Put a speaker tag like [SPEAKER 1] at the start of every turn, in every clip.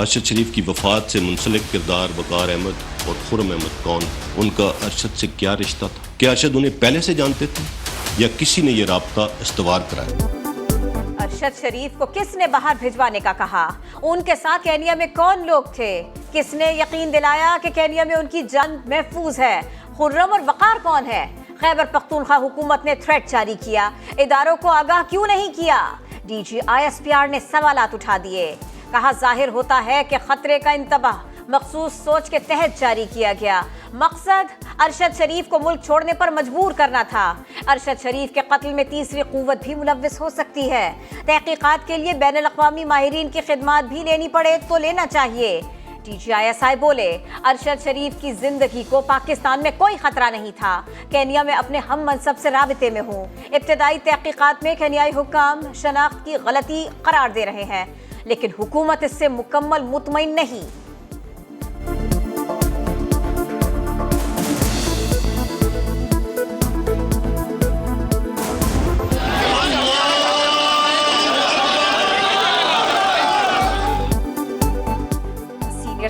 [SPEAKER 1] ارشد شریف کی وفات سے منسلک کردار وقار احمد اور خرم احمد کون، ان کا ارشد سے کیا رشتہ تھا؟ کیا ارشد انہیں پہلے سے جانتے تھے یا کسی نے یہ رابطہ استوار کرایا؟
[SPEAKER 2] ارشد شریف کو کس نے باہر بھجوانے کا کہا؟ ان کے ساتھ کینیا میں کون لوگ تھے؟ کس نے یقین دلایا کہ کینیا میں ان کی جان محفوظ ہے؟ خرم اور وقار کون ہے؟ خیبر پختونخوا حکومت نے تھریٹ جاری کیا، اداروں کو آگاہ کیوں نہیں کیا؟ D G I S P R نے سوالات اٹھا دیے، کہا ظاہر ہوتا ہے کہ خطرے کا انتباہ مخصوص سوچ کے تحت جاری کیا گیا، مقصد ارشد شریف کو ملک چھوڑنے پر مجبور کرنا تھا۔ ارشد شریف کے قتل میں تیسری قوت بھی ملوث ہو سکتی ہے، تحقیقات کے لیے بین الاقوامی ماہرین کی خدمات بھی لینی پڑے تو لینا چاہیے۔ D G I S I بولے ارشد شریف کی زندگی کو پاکستان میں کوئی خطرہ نہیں تھا، کینیا میں اپنے ہم منصب سے رابطے میں ہوں۔ ابتدائی تحقیقات میں کینیائی حکام شناخت کی غلطی قرار دے رہے ہیں، لیکن حکومت اس سے مکمل مطمئن نہیں۔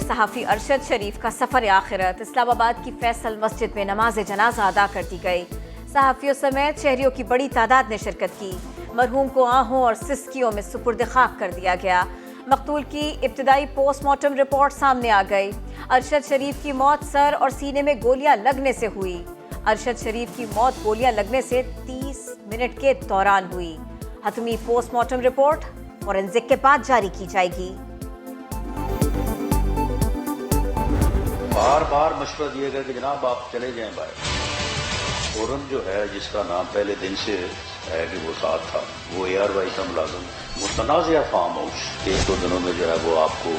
[SPEAKER 2] صحافی ارشد شریف کا سفر آخرت اسلام آباد کی فیصل مسجد میں نماز جنازہ ادا کر دی گئی۔ صحافیوں سمیت شہریوں کی بڑی تعداد نے شرکت کی۔ مرحوم کو آہوں اور سسکیوں میں سپرد خاک کر دیا گیا۔ مقتول کی ابتدائی پوسٹ مارٹم رپورٹ سامنے آ گئی۔ ارشد شریف کی موت سر اور سینے میں گولیاں لگنے سے ہوئی۔ ارشد شریف کی موت گولیاں لگنے سے 30 منٹ کے دوران ہوئی۔ حتمی پوسٹ مارٹم رپورٹ فورینزک کے بعد جاری کی جائے گی۔
[SPEAKER 3] بار بار مشورہ دیا گیا کہ جناب آپ چلے جائیں باہر۔ فورن جو ہے جس کا نام پہلے دن سے ہے کہ وہ ساتھ تھا، وہ اے آر وائی کا ملازم، متنازعہ فارم ہاؤس، ایک دو دنوں میں جو ہے وہ آپ کو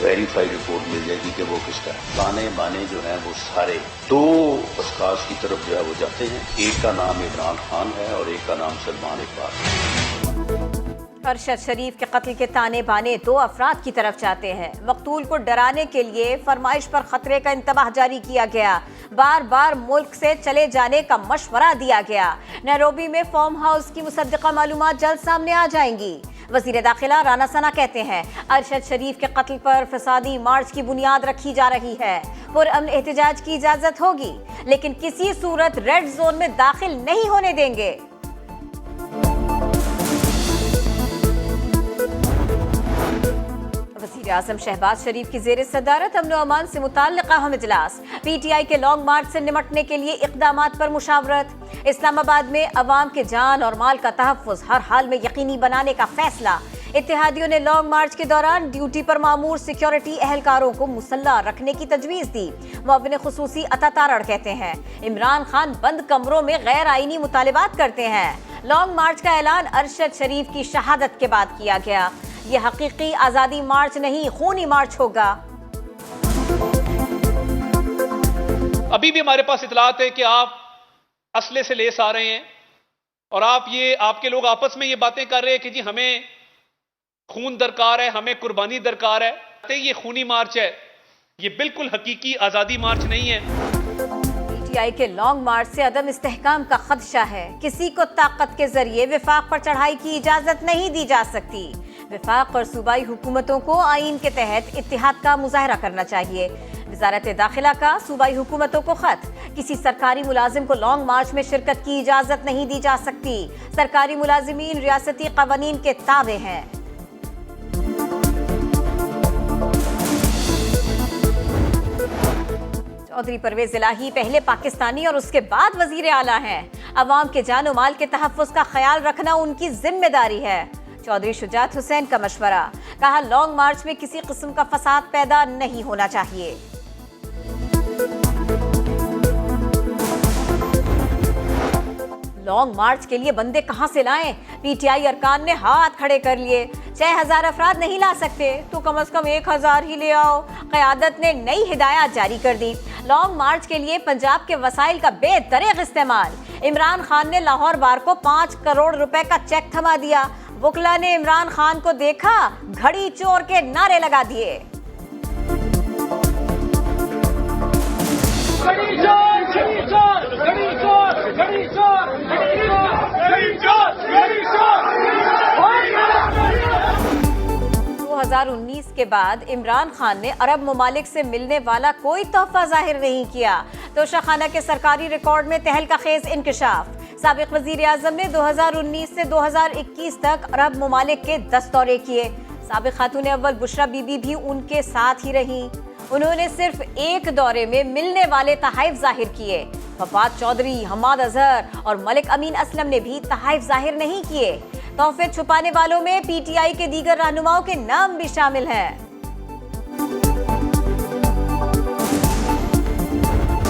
[SPEAKER 3] ویریفائڈ رپورٹ مل جائے گی کہ وہ کس کا ہے۔ تانے بانے جو ہیں وہ سارے دو اشخاص کی طرف جو ہے وہ جاتے ہیں، ایک کا نام عمران خان ہے اور ایک کا نام سلمان اقبال ہے۔
[SPEAKER 2] ارشد شریف کے قتل کے تانے بانے دو افراد کی طرف جاتے ہیں۔ مقتول کو ڈرانے کے لیے فرمائش پر خطرے کا انتباہ جاری کیا گیا، بار بار ملک سے چلے جانے کا مشورہ دیا گیا۔ نیروبی میں فارم ہاؤس کی مصدقہ معلومات جلد سامنے آ جائیں گی۔ وزیر داخلہ رانا ثنا کہتے ہیں ارشد شریف کے قتل پر فسادی مارچ کی بنیاد رکھی جا رہی ہے، پرامن احتجاج کی اجازت ہوگی لیکن کسی صورت ریڈ زون میں داخل نہیں ہونے دیں گے۔ وزیر اعظم شہباز شریف کی زیر صدارت امن و امان سے متعلق اہم اجلاس۔ پی ٹی آئی کے لانگ مارچ سے نمٹنے کے لیے اقدامات پر مشاورت۔ اسلام آباد میں عوام کے جان اور مال کا تحفظ ہر حال میں یقینی بنانے کا فیصلہ۔ اتحادیوں نے لانگ مارچ کے دوران ڈیوٹی پر مامور سیکیورٹی اہلکاروں کو مسلح رکھنے کی تجویز دی۔ معاون خصوصی عطا تارڑ کہتے ہیں عمران خان بند کمروں میں غیر آئینی مطالبات کرتے ہیں۔ لانگ مارچ کا اعلان ارشد شریف کی شہادت کے بعد کیا گیا۔ یہ حقیقی آزادی مارچ نہیں، خونی مارچ ہوگا۔
[SPEAKER 4] ابھی بھی ہمارے پاس اطلاعات ہے کہ آپ اسلحے سے لیس آ رہے ہیں اور آپ کے لوگ آپس میں یہ باتیں کر رہے ہیں کہ جی ہمیں خون درکار ہے، ہمیں قربانی درکار ہے۔ یہ خونی مارچ ہے، یہ بالکل حقیقی آزادی مارچ نہیں ہے۔
[SPEAKER 2] پی ٹی آئی کے لانگ مارچ سے عدم استحکام کا خدشہ ہے۔ کسی کو طاقت کے ذریعے وفاق پر چڑھائی کی اجازت نہیں دی جا سکتی۔ وفاق اور صوبائی حکومتوں کو آئین کے تحت اتحاد کا مظاہرہ کرنا چاہیے۔ وزارت داخلہ کا صوبائی حکومتوں کو خط، کسی سرکاری ملازم کو لانگ مارچ میں شرکت کی اجازت نہیں دی جا سکتی۔ سرکاری ملازمین ریاستی قوانین کے تابع ہیں۔ چودھری پرویز الہی پہلے پاکستانی اور اس کے بعد وزیر اعلیٰ ہیں۔ عوام کے جان و مال کے تحفظ کا خیال رکھنا ان کی ذمہ داری ہے۔ چودھری شجاعت حسین کا مشورہ، کہا لانگ مارچ میں کسی قسم کا فساد پیدا نہیں ہونا چاہیے۔ لانگ مارچ کے لیے بندے کہاں سے لائیں؟ پی ٹی آئی ارکان نے ہاتھ کھڑے کر لیے۔ 6000 افراد نہیں لا سکتے تو کم از کم 1000 ہی لے آؤ۔ قیادت نے نئی ہدایات جاری کر دی۔ لانگ مارچ کے لیے پنجاب کے وسائل کا بے دریغ استعمال۔ عمران خان نے لاہور بار کو 5 کروڑ روپے کا چیک تھما دیا۔ وکلا نے عمران خان کو دیکھا، گھڑی چور کے نعرے لگا دیے۔ 2019 کے بعد عمران خان نے عرب ممالک سے ملنے والا کوئی تحفہ ظاہر نہیں کیا۔ توشہ خانہ کے سرکاری ریکارڈ میں تہلکہ خیز انکشاف۔ سابق وزیر اعظم نے 2019 سے 2021 تک عرب ممالک کے 10 دورے کیے۔ سابق خاتون اول بشرا بی بی بھی ان کے ساتھ ہی رہیں۔ انہوں نے صرف ایک دورے میں ملنے والے تحائف ظاہر کیے۔ وفات چودھری، حماد اظہر اور ملک امین اسلم نے بھی تحائف ظاہر نہیں کیے۔ تحفے چھپانے والوں میں پی ٹی آئی کے دیگر رہنماؤں کے نام بھی شامل ہیں۔